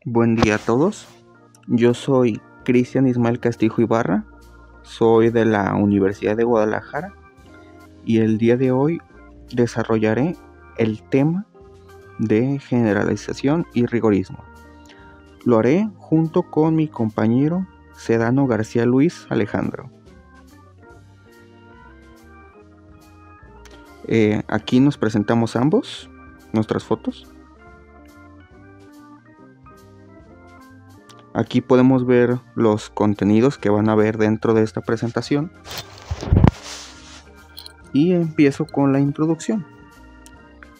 Buen día a todos. Yo soy Cristian Ismael Castillo Ibarra, soy de la Universidad de Guadalajara y el día de hoy desarrollaré el tema de generalización y rigorismo. Lo haré junto con mi compañero Sedano García Luis Alejandro. Aquí nos presentamos ambos, nuestras fotos. Aquí podemos ver los contenidos que van a ver dentro de esta presentación. Y empiezo con la introducción.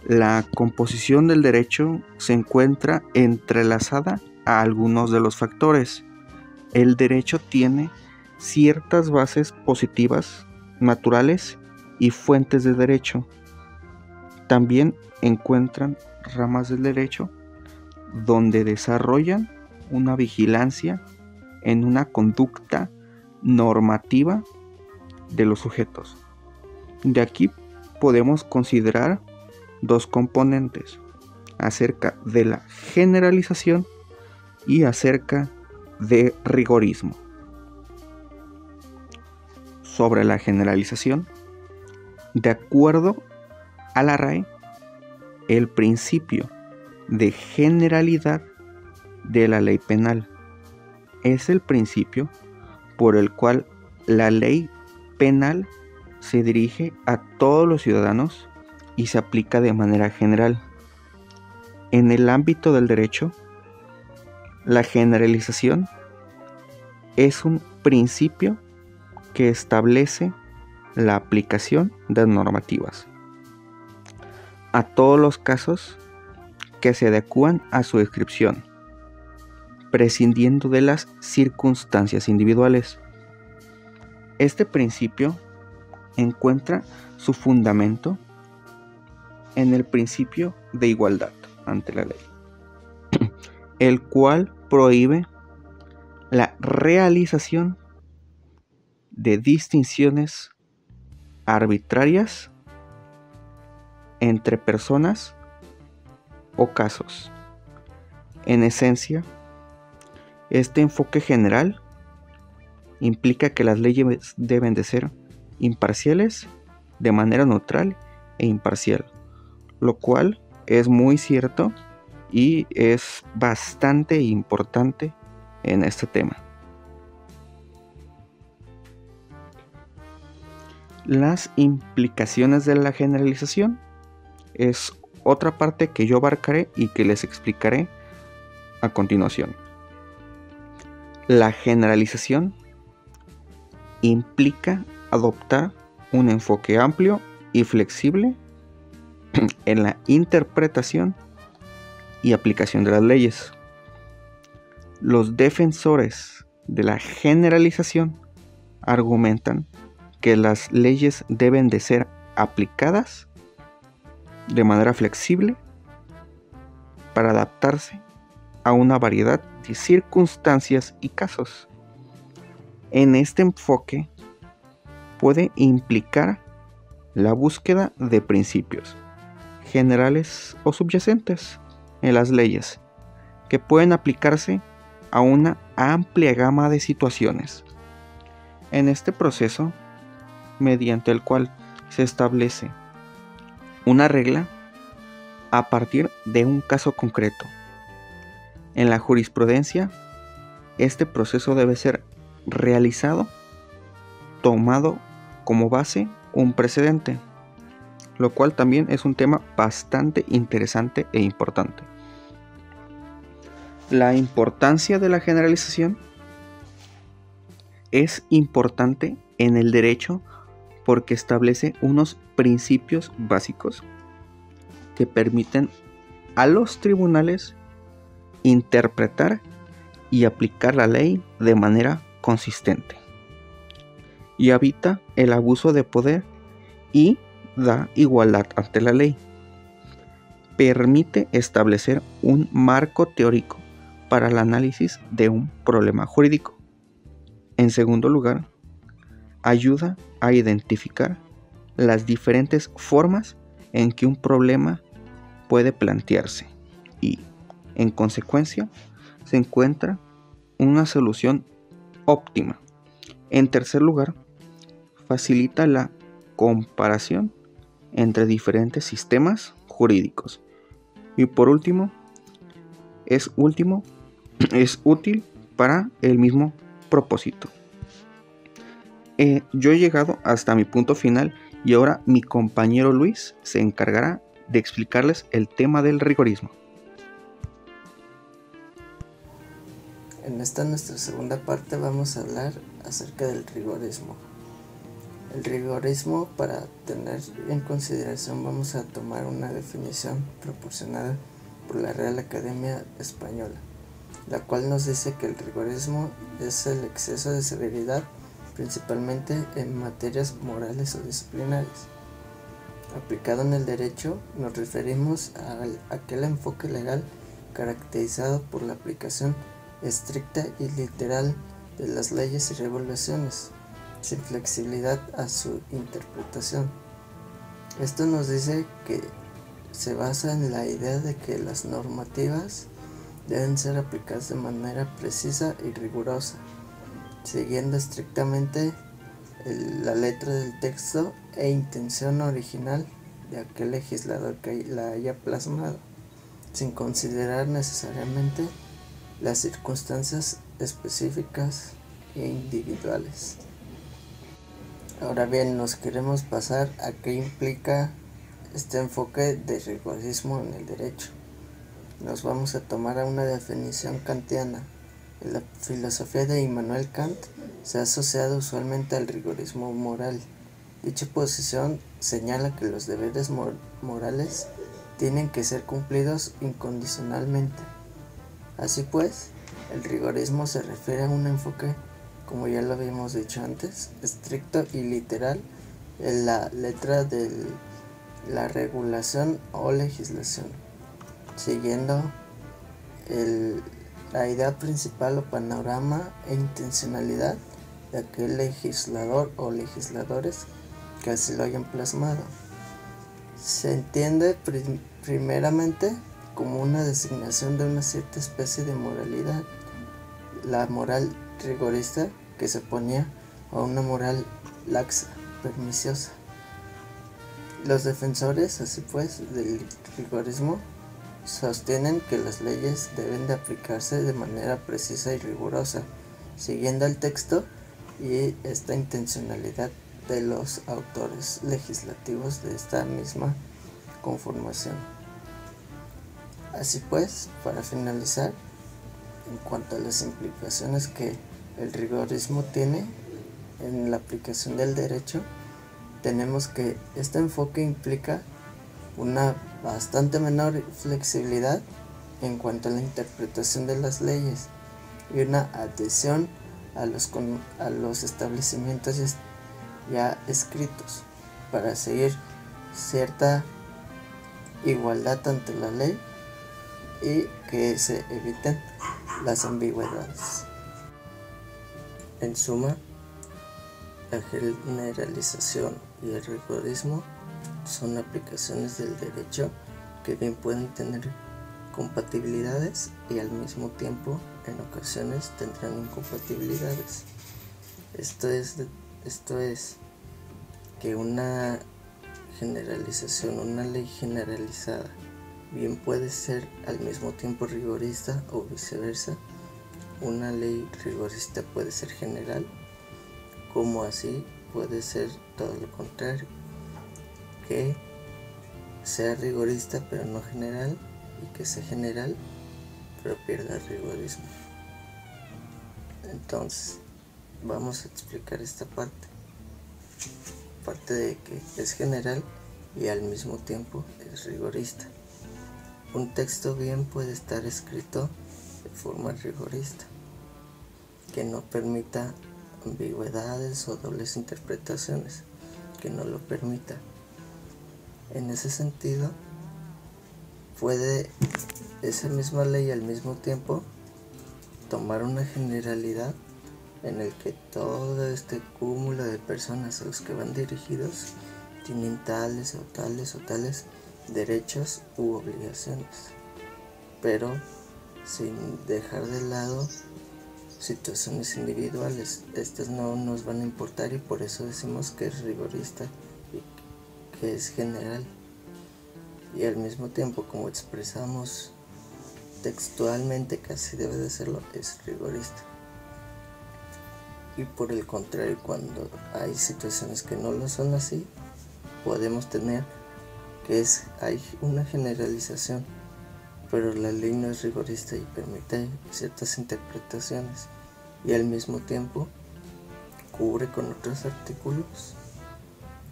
La composición del derecho se encuentra entrelazada a algunos de los factores. El derecho tiene ciertas bases positivas, naturales y fuentes de derecho. También encuentran ramas del derecho donde desarrollan una vigilancia en una conducta normativa de los sujetos. De aquí podemos considerar dos componentes acerca de la generalización y acerca de rigorismo. Sobre la generalización, de acuerdo a la RAE, el principio de generalidad de la ley penal es el principio por el cual la ley penal se dirige a todos los ciudadanos y se aplica de manera general. En el ámbito del derecho, la generalización es un principio que establece la aplicación de normativas a todos los casos que se adecúan a su descripción, prescindiendo de las circunstancias individuales. Este principio encuentra su fundamento en el principio de igualdad ante la ley, el cual prohíbe la realización de distinciones arbitrarias entre personas o casos. En esencia, este enfoque general implica que las leyes deben de ser imparciales de manera neutral e imparcial, lo cual es muy cierto y es bastante importante en este tema. Las implicaciones de la generalización es otra parte que yo abarcaré y que les explicaré a continuación. La generalización implica adoptar un enfoque amplio y flexible en la interpretación y aplicación de las leyes. Los defensores de la generalización argumentan que las leyes deben de ser aplicadas de manera flexible para adaptarse a una variedad de circunstancias y casos. En este enfoque puede implicar la búsqueda de principios generales o subyacentes en las leyes que pueden aplicarse a una amplia gama de situaciones. En este proceso, mediante el cual se establece una regla a partir de un caso concreto. En la jurisprudencia, este proceso debe ser realizado tomado como base un precedente, lo cual también es un tema bastante interesante e importante. La importancia de la generalización es importante en el derecho porque establece unos principios básicos que permiten a los tribunales interpretar y aplicar la ley de manera consistente, y evita el abuso de poder y da igualdad ante la ley. Permite establecer un marco teórico para el análisis de un problema jurídico. En segundo lugar, ayuda a identificar las diferentes formas en que un problema puede plantearse y, en consecuencia, se encuentra una solución óptima. En tercer lugar, facilita la comparación entre diferentes sistemas jurídicos. Y por último, es útil para el mismo propósito. Yo he llegado hasta mi punto final y ahora mi compañero Luis se encargará de explicarles el tema del rigorismo. En esta nuestra segunda parte vamos a hablar acerca del rigorismo. El rigorismo, para tener en consideración, vamos a tomar una definición proporcionada por la Real Academia Española, la cual nos dice que el rigorismo es el exceso de severidad, principalmente en materias morales o disciplinarias. Aplicado en el derecho, nos referimos a aquel enfoque legal caracterizado por la aplicación estricta y literal de las leyes y regulaciones, sin flexibilidad a su interpretación. Esto nos dice que se basa en la idea de que las normativas deben ser aplicadas de manera precisa y rigurosa, siguiendo estrictamente la letra del texto e intención original de aquel legislador que la haya plasmado, sin considerar necesariamente las circunstancias específicas e individuales. Ahora bien, nos queremos pasar a qué implica este enfoque de rigorismo en el derecho. Nos vamos a tomar a una definición kantiana. En la filosofía de Immanuel Kant se ha asociado usualmente al rigorismo moral. Dicha posición señala que los deberes morales tienen que ser cumplidos incondicionalmente. Así pues, el rigorismo se refiere a un enfoque, como ya lo habíamos dicho antes, estricto y literal en la letra de la regulación o legislación, siguiendo la idea principal o panorama e intencionalidad de aquel legislador o legisladores que así lo hayan plasmado. Se entiende primeramente como una designación de una cierta especie de moralidad, la moral rigorista, que se oponía a una moral laxa, perniciosa. Los defensores, así pues, del rigorismo sostienen que las leyes deben de aplicarse de manera precisa y rigurosa, siguiendo el texto y esta intencionalidad de los autores legislativos de esta misma conformación. Así pues, para finalizar, en cuanto a las implicaciones que el rigorismo tiene en la aplicación del derecho, tenemos que este enfoque implica una bastante menor flexibilidad en cuanto a la interpretación de las leyes y una adhesión a los establecimientos ya escritos para seguir cierta igualdad ante la ley y que se eviten las ambigüedades. En suma, la generalización y el rigorismo son aplicaciones del derecho que bien pueden tener compatibilidades y al mismo tiempo en ocasiones tendrán incompatibilidades. Esto es que una generalización, una ley generalizada, bien puede ser al mismo tiempo rigorista o viceversa. Una ley rigorista puede ser general, como así puede ser todo lo contrario, que sea rigorista pero no general, y que sea general pero pierda el rigorismo. Entonces, vamos a explicar esta parte de que es general y al mismo tiempo es rigorista. Un texto bien puede estar escrito de forma rigorista, que no permita ambigüedades o dobles interpretaciones, que no lo permita. En ese sentido, puede esa misma ley al mismo tiempo tomar una generalidad en el que todo este cúmulo de personas a los que van dirigidos tienen tales o tales derechos u obligaciones, pero sin dejar de lado situaciones individuales. Estas no nos van a importar y por eso decimos que es rigorista y que es general. Y al mismo tiempo, como expresamos textualmente que así debe de serlo, es rigorista. Y por el contrario, cuando hay situaciones que no lo son así, podemos tener que hay una generalización, pero la ley no es rigorista y permite ciertas interpretaciones, y al mismo tiempo cubre con otros artículos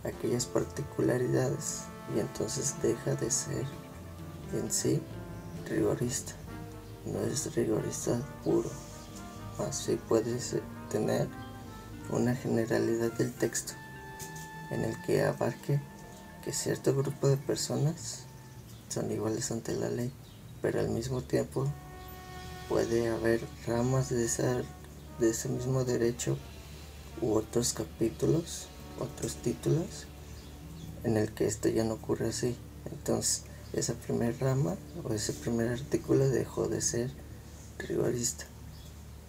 aquellas particularidades, y entonces deja de ser en sí rigorista. No es rigorista puro, así puede tener una generalidad del texto en el que abarque que cierto grupo de personas son iguales ante la ley, pero al mismo tiempo puede haber ramas de ese mismo derecho u otros capítulos, otros títulos, en el que esto ya no ocurre así. Entonces esa primera rama o ese primer artículo dejó de ser rigorista,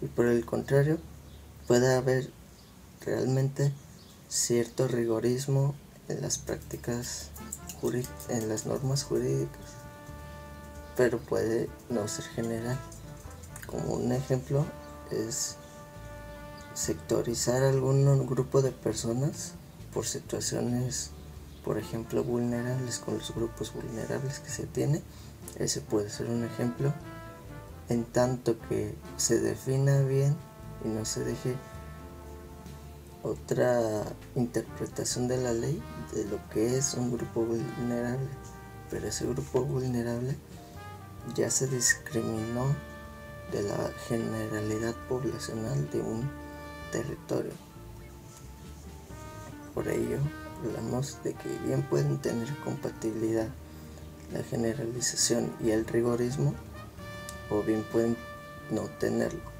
y por el contrario puede haber realmente cierto rigorismo en las prácticas en las normas jurídicas, pero puede no ser general. Como un ejemplo es sectorizar algún grupo de personas por situaciones, por ejemplo, vulnerables, con los grupos vulnerables que se tiene. Ese puede ser un ejemplo, en tanto que se defina bien y no se deje otra interpretación de la ley de lo que es un grupo vulnerable, pero ese grupo vulnerable ya se discriminó de la generalidad poblacional de un territorio. Por ello hablamos de que bien pueden tener compatibilidad la generalización y el rigorismo, o bien pueden no tenerlo.